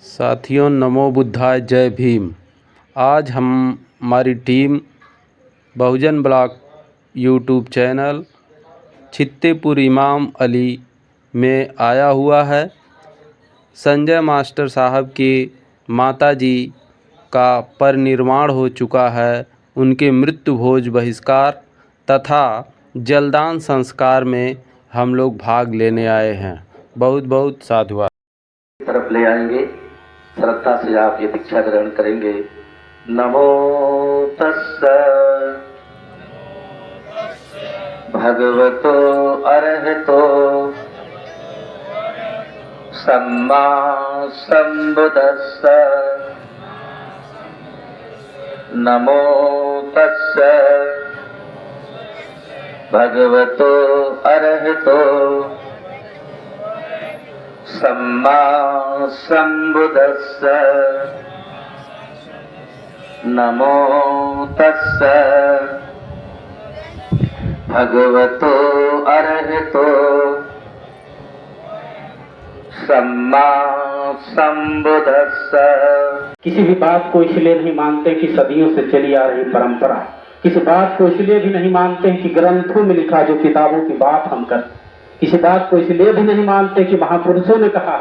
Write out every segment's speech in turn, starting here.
साथियों, नमो बुद्धाय, जय भीम। आज हमारी टीम बहुजन ब्लॉग यूट्यूब चैनल छित्तेपुर इमाम अली में आया हुआ है। संजय मास्टर साहब की माताजी का परिनिर्वाण हो चुका है। उनके मृत्यु भोज बहिष्कार तथा जलदान संस्कार में हम लोग भाग लेने आए हैं। बहुत बहुत साधुवाद। तरफ ले आएंगे, श्रद्धा से आप ये दीक्षा ग्रहण करेंगे। नमो तस्स भगवतो अरहतो सम्मा संबुद्धस्स। नमो तस्स भगवतो अरहतो सम्मा संबुद्धस्स। नमो तस्स भगवतो अरहतो सम्मा संबुद्धस्स। किसी भी बात को इसलिए नहीं मानते कि सदियों से चली आ रही परंपरा, किसी बात को इसलिए भी नहीं मानते कि ग्रंथों में लिखा जो किताबों की बात हम करते, किसी बात को इसलिए भी नहीं मानते कि महापुरुषों ने कहा।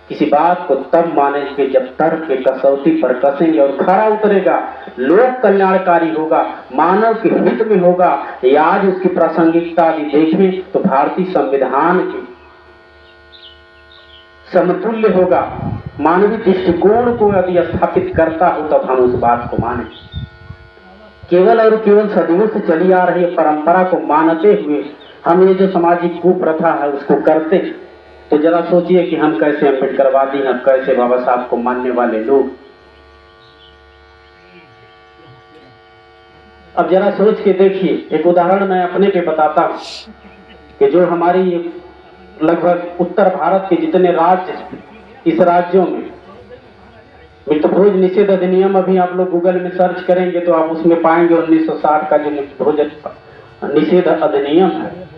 किसी बात को तब मानेंगे जब तर्क के कसौटी पर कसेंगे और खरा उतरेगा, लोक कल्याणकारी होगा, मानव के हित में होगा। या आज उसकी प्रासंगिकता भी देखें तो भारतीय संविधान के समतुल्य होगा। मानवीय दृष्टिकोण को यदि स्थापित करता हो तब हम उस बात को माने। केवल और केवल सदियों से चली आ रही परंपरा को मानते हुए हम ये जो सामाजिक कुप्रथा है उसको करते, तो जरा सोचिए कि हम कैसे अम्बेडकरवादी हैं, कैसे बाबा साहब को मानने वाले लोग। अब जरा सोच के देखिए, एक उदाहरण मैं अपने पे बताता हूँ कि जो हमारी लगभग उत्तर भारत के जितने राज्य, इस राज्यों में मृतभोज निषेध अधिनियम, अभी आप लोग गूगल में सर्च करेंगे तो आप उसमें पाएंगे 1960 का जो मृतभोज निषेध अधिनियम है।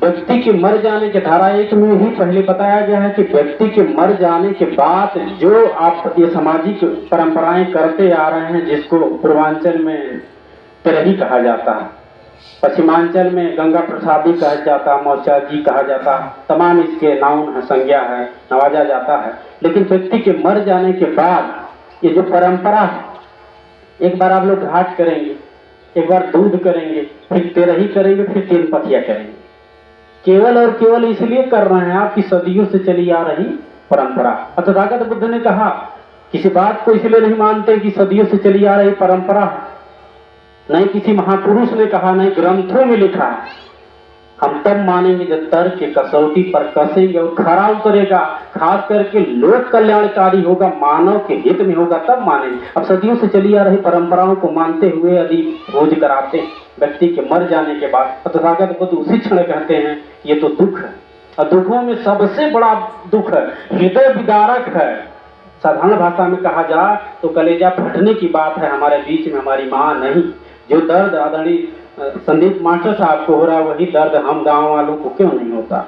व्यक्ति के मर जाने के धारा 1 में ही पहले बताया गया है कि व्यक्ति के मर जाने के बाद जो आप ये सामाजिक परंपराएं करते आ रहे हैं, जिसको पूर्वांचल में तिरही कहा जाता है, पश्चिमांचल में गंगा प्रसादी कहा जाता, मौचा जी कहा जाता, तमाम इसके नाउन है, संज्ञा है, नवाजा जाता है। लेकिन व्यक्ति के मर जाने के बाद ये जो परंपरा है, एक बार आप लोग घाट करेंगे, एक बार दूध करेंगे, फिर तिरही करेंगे, फिर 3 पथिया करेंगे। केवल और केवल इसलिए कर रहे हैं आपकी सदियों से चली आ रही परंपरा। तथागत बुद्ध ने कहा किसी बात को इसलिए नहीं मानते कि सदियों से चली आ रही परंपरा, नहीं किसी महापुरुष ने कहा, नहीं ग्रंथों में लिखा है। हम तब मानेंगे जब तर्क के कसौटी पर कसेंगे और खरा उतरेगा, खास करके लोक कल्याणकारी होगा, मानव के हित में होगा, तब मानेंगे। अब सदियों से चली आ रही परंपराओं को मानते हुए यदि भोज कराते व्यक्ति के मर जाने के बाद, तथागत बुद्ध उसी क्षण कहते हैं ये तो दुख है, और दुखों में सबसे बड़ा दुख है, हृदय विदारक है। साधारण भाषा में कहा जाए तो कलेजा फटने की बात है। हमारे बीच में हमारी माँ नहीं। जो दर्द आदरणीय संदीप मास्टर साहब को हो रहा है, वही दर्द हम गांव वालों को क्यों नहीं होता,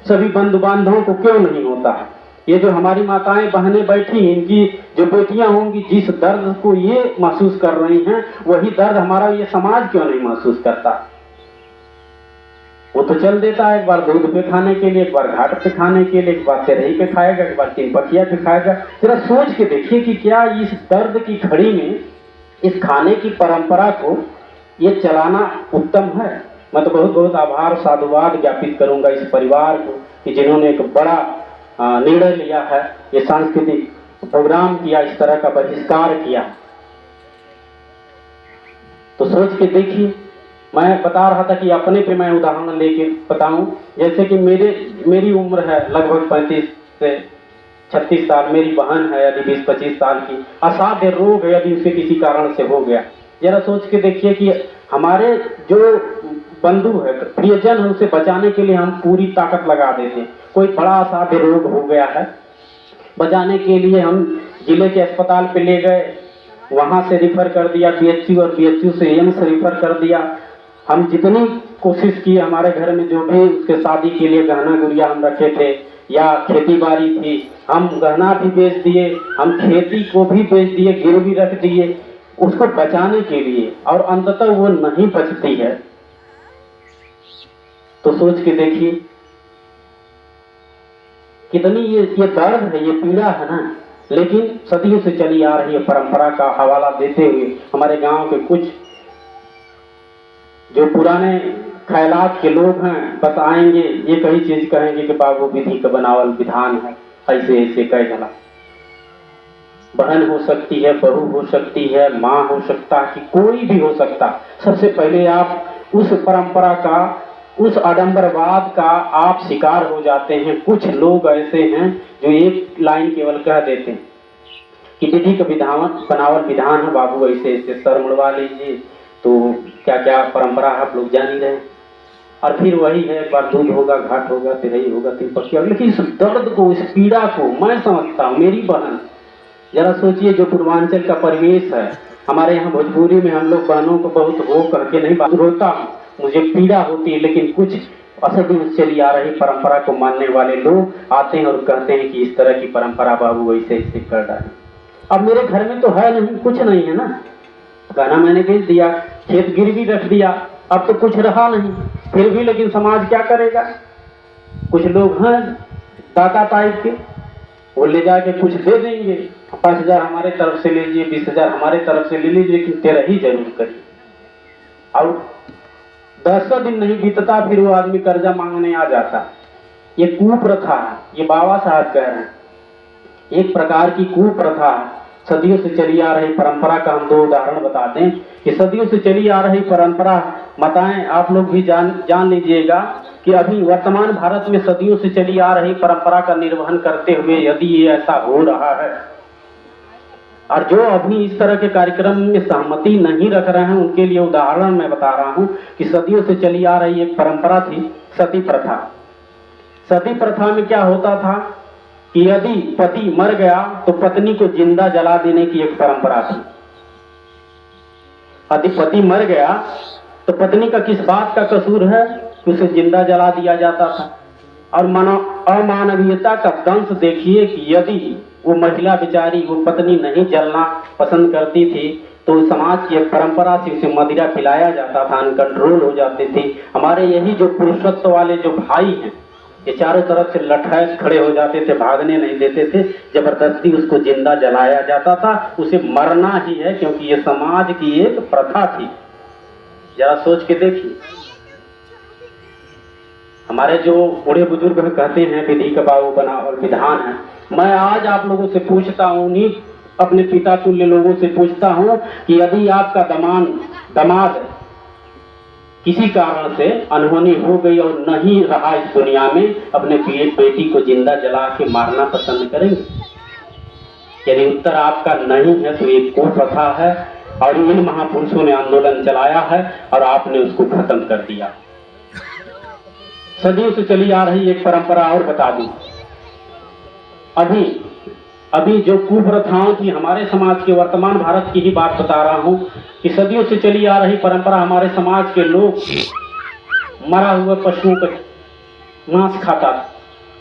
सभी बंधु बांधवों को क्यों नहीं होता है। ये जो हमारी माताएं बहनें बैठी, इनकी जो बेटियां होंगी, जिस दर्द को ये महसूस कर रही हैं, वही दर्द हमारा ये समाज क्यों नहीं महसूस करता। वो तो चल देता है, एक बार दूध पे खाने के लिए, एक बार घाट पे खाने के लिए, एक बार तिरही पे खाएगा, एक बार 3 पथिया पे खाएगा। जरा सोच के देखिए कि क्या इस दर्द की घड़ी में इस खाने की परंपरा को ये चलाना उत्तम है। मैं तो बहुत बहुत आभार साधुवाद ज्ञापित करूंगा इस परिवार को कि जिन्होंने एक बड़ा निर्णय लिया है, ये सांस्कृतिक प्रोग्राम किया, इस तरह का बहिष्कार किया। तो सोच के देखिए, मैं बता रहा था कि अपने पे मैं उदाहरण लेके बताऊं। जैसे कि मेरी उम्र है लगभग 35 से 36 साल, मेरी बहन है यदि 20-25 साल की, असाध्य रोग है यदि उसे किसी कारण से हो गया। जरा सोच के देखिए कि हमारे जो बंधु है, प्रियजन है, उसे बचाने के लिए हम पूरी ताकत लगा देते हैं। कोई बड़ा असाध्य रोग हो गया है, बचाने के लिए हम जिले के अस्पताल पे ले गए, वहां से रिफर कर दिया BHU, और BHU से एम्स रिफर कर दिया। हम जितनी कोशिश की, हमारे घर में जो भी उसके शादी के लिए गहना गुड़िया हम रखे थे या खेती बाड़ी थी, हम गहना भी बेच दिए, हम खेती को भी बेच दिए, गिरवी रख दिए उसको बचाने के लिए, और अंततः वो नहीं बचती है। तो सोच के देखिए कितनी ये दर्द है, ये पीड़ा है ना। लेकिन सदियों से चली आ रही है परंपरा का हवाला देते हुए हमारे गांव के कुछ जो पुराने ख्यालात के लोग हैं, बस आएंगे एक ही चीज कहेंगे कि बाबू विधि का बनावल विधान है, ऐसे ऐसे कह देना। बहन हो सकती है, बहू हो सकती है, माँ हो सकता है, कि कोई भी हो सकता। सबसे पहले आप उस परंपरा का, उस आडंबरवाद का आप शिकार हो जाते हैं। कुछ लोग ऐसे हैं जो एक लाइन केवल कह देते हैं कि विधि का बनावल विधान है बाबू, ऐसे ऐसे सर मुड़वा लीजिए, तो क्या क्या परंपरा आप लोग जान ही रहे। और फिर वही है, एक बार दूध होगा, घाट होगा, तिरई होगा, तिरपक्की होगा। लेकिन इस दर्द को, इस पीड़ा को मैं समझता हूँ। मेरी बहन, जरा सोचिए, जो पूर्वांचल का परिवेश है, हमारे यहाँ भोजपुरी में हम लोग बहनों को बहुत हो करके नहीं बात, रोता हूँ, मुझे पीड़ा होती है। लेकिन कुछ असदियों से चली आ रही परंपरा को मानने वाले लोग आते हैं और कहते हैं कि इस तरह की परंपरा बाबू ऐसे ऐसे कर डाले। अब मेरे घर में तो है नहीं, कुछ नहीं है ना, गहना मैंने बेच दिया, खेत गिरवी रख दिया, अब तो कुछ रहा नहीं। फिर भी लेकिन समाज क्या करेगा? कुछ लोग हैं दाता टाइप के, वो ले जाके कुछ दे देंगे, 5,000 हमारे तरफ से ले लीजिए, 20,000 हमारे तरफ से ले लीजिए, लेकिन तेरा ही जरूर करिए। और 10 दिन नहीं बीतता फिर वो आदमी कर्जा मांगने आ जाता। ये कुप्रथा है, ये बाबा साहब कह रहे हैं, एक प्रकार की कुप्रथा है। सदियों से चली आ रही परंपरा का हम 2 उदाहरण बताते हैं कि सदियों से चली आ रही परंपरा, बताएं आप लोग भी जान लीजिएगा कि अभी वर्तमान भारत में सदियों से चली आ रही परंपरा का निर्वहन करते हुए यदि ये ऐसा हो रहा है, और जो अभी इस तरह के कार्यक्रम में सहमति नहीं रख रहे हैं, उनके लिए उदाहरण मैं बता रहा हूं कि सदियों से चली आ रही एक परंपरा थी सती प्रथा। सती प्रथा में क्या होता था कि यदि पति मर गया तो पत्नी को जिंदा जला देने की एक परंपरा थी। यदि पति मर गया तो पत्नी का किस बात का कसूर है कि उसे जिंदा जला दिया जाता था। और अमानवीयता का दंश देखिए कि यदि वो महिला बेचारी, वो पत्नी नहीं जलना पसंद करती थी तो समाज की एक परंपरा से उसे मदिरा खिलाया जाता था, अनकंट्रोल हो जाते थे। हमारे यही जो पुरुषत्व वाले जो भाई हैं, ये चारों तरफ से लठैत खड़े हो जाते थे, भागने नहीं देते थे, जबरदस्ती उसको जिंदा जलाया जाता था। उसे मरना ही है, क्योंकि ये समाज की एक प्रथा थी। जरा सोच के देखिए, हमारे जो बूढ़े बुजुर्ग कहते हैं विधि का बाबू बनावल विधान है। मैं आज आप लोगों से पूछता हूँ, उन्हीं अपने पिता तुल्य लोगों से पूछता हूँ कि यदि आपका दामाद किसी कारण से अनहोनी हो गई और नहीं रहा इस दुनिया में, अपने बेटी को जिंदा जला के मारना पसंद करेंगे? यदि उत्तर आपका नहीं है तो एक कुप्रथा है, और इन महापुरुषों ने आंदोलन चलाया है और आपने उसको खत्म कर दिया। सदियों से चली आ रही एक परंपरा और बता दूं, अभी जो कुप्रथाओं की हमारे समाज के, वर्तमान भारत की ही बात बता रहा हूं कि सदियों से चली आ रही परंपरा, हमारे समाज के लोग मरा हुआ पशुओं का मांस खाता था,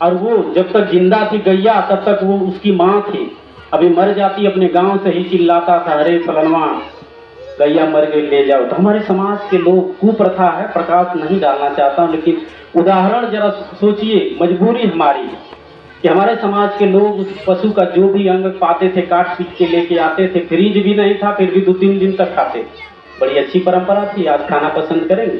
और वो जब तक जिंदा थी गैया तब तक वो उसकी मां थी। अभी मर जाती अपने गांव से ही चिल्लाता था, अरे फलनवा गैया मर गई, ले जाओ। तो हमारे समाज के लोग, कुप्रथा है, प्रकाश नहीं डालना चाहता हूं, लेकिन उदाहरण जरा सोचिए, मजबूरी हमारी है कि हमारे समाज के लोग उस पशु का जो भी अंग पाते थे काट पीट के लेके आते थे। फ्रीज भी नहीं था, फिर भी 2-3 दिन तक खाते। बड़ी अच्छी परंपरा थी, आज खाना पसंद करेंगे।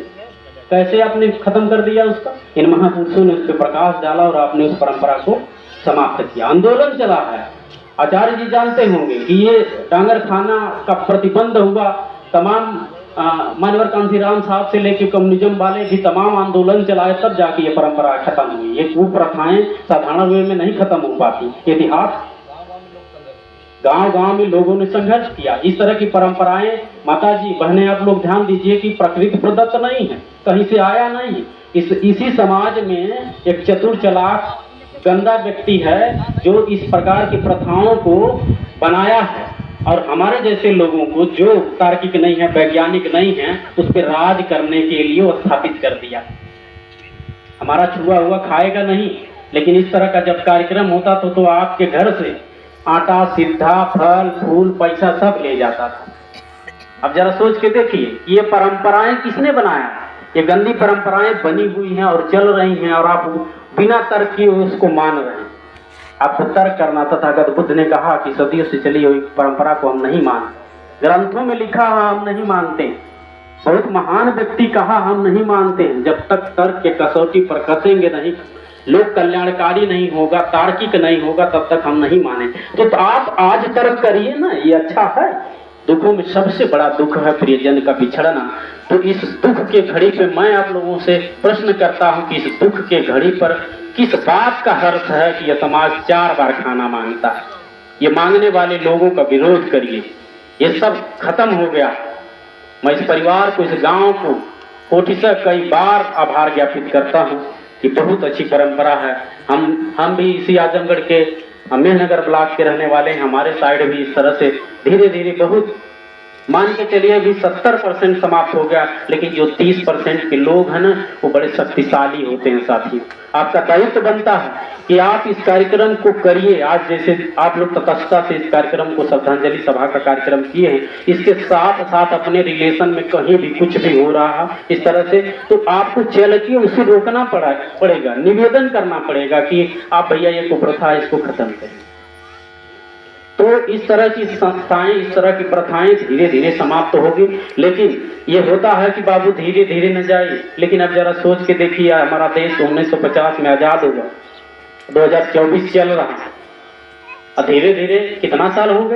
कैसे आपने खत्म कर दिया उसका? इन महापुरुषों ने उस पर प्रकाश डाला और आपने उस परंपरा को समाप्त किया। आंदोलन चला है। आचार्य जी जानते होंगे कि ये डांगर खाना का प्रतिबंध हुआ, तमाम मानवर कांशीराम साहब से लेकर कम्युनिज्म वाले भी तमाम आंदोलन चलाए, तब जाके ये परंपरा खत्म हुई। ये कुप्रथाएं साधारण वे में नहीं खत्म हो पाती। इतिहास, गांव-गांव में लोगों ने संघर्ष किया। इस तरह की परंपराएं, माता जी, बहनें, आप लोग ध्यान दीजिए कि प्रकृति प्रदत्त नहीं है, कहीं से आया नहीं। इसी समाज में एक चतुर चालाक गंदा व्यक्ति है जो इस प्रकार की प्रथाओं को बनाया है, और हमारे जैसे लोगों को जो तार्किक नहीं है, वैज्ञानिक नहीं है, उस पर राज करने के लिए वो स्थापित कर दिया। हमारा छुआ हुआ खाएगा नहीं, लेकिन इस तरह का जब कार्यक्रम होता तो आपके घर से आटा, सिद्धा, फल, फूल, पैसा सब ले जाता था। अब जरा सोच के देखिए, ये परंपराएं किसने बनाया? ये गंदी परंपराएं बनी हुई हैं और चल रही हैं, और आप बिना तर्क किए उसको मान रहे हैं। आपको तर्क करना था। तथागत बुद्ध ने कहा कि सदियों से चली हुई परंपरा को हम नहीं मानते। ग्रंथों में लिखा है हम नहीं मानते। बहुत महान व्यक्ति कहा हम नहीं मानते हैं। जब तक तर्क के कसौटी पर कसेंगे नहीं, लोक कल्याणकारी नहीं होगा, तार्किक नहीं होगा, तब तक हम नहीं माने। तो आप आज तर्क करिए ना, ये अच्छा है। दुखों में सबसे बड़ा दुख है प्रियजन का बिछड़ना। तो इस दुख के घड़ी पे मैं आप लोगों से प्रश्न करता हूं कि इस दुख के घड़ी पर किस बात का हर्ष है कि यह समाज 4 बार खाना मांगता है? ये मांगने वाले लोगों का विरोध करिए। ये सब खत्म हो गया। मैं इस परिवार को, इस गांव को कोटि से कई बार आभार ज्ञापित करता हूं कि बहुत अच्छी परंपरा है। हम भी इसी आजमगढ़ के अमेरनगर ब्लॉक के रहने वाले हैं। हमारे साइड भी इस तरह से धीरे धीरे बहुत, मान के चलिए अभी 70% समाप्त हो गया, लेकिन जो 30% के लोग हैं ना, वो बड़े शक्तिशाली होते हैं साथियों। आपका दायित्व बनता है कि आप इस कार्यक्रम को करिए। आज जैसे आप लोग तटस्थता से इस कार्यक्रम को श्रद्धांजलि सभा का कार्यक्रम किए हैं, इसके साथ साथ अपने रिलेशन में कहीं भी कुछ भी हो रहा है इस तरह से, तो आपको चल के उसे रोकना पड़ेगा, निवेदन करना पड़ेगा कि आप भैया ये कुप्रथा इसको खत्म करें। तो इस तरह की संस्थाएं, इस तरह की प्रथाएं धीरे धीरे समाप्त तो होगी। लेकिन ये होता है कि बाबू धीरे धीरे न जाए। लेकिन अब जरा सोच के देखिए, हमारा देश 1950 में आजाद हुआ, 2024 चल रहा है, और धीरे धीरे कितना साल हो गए?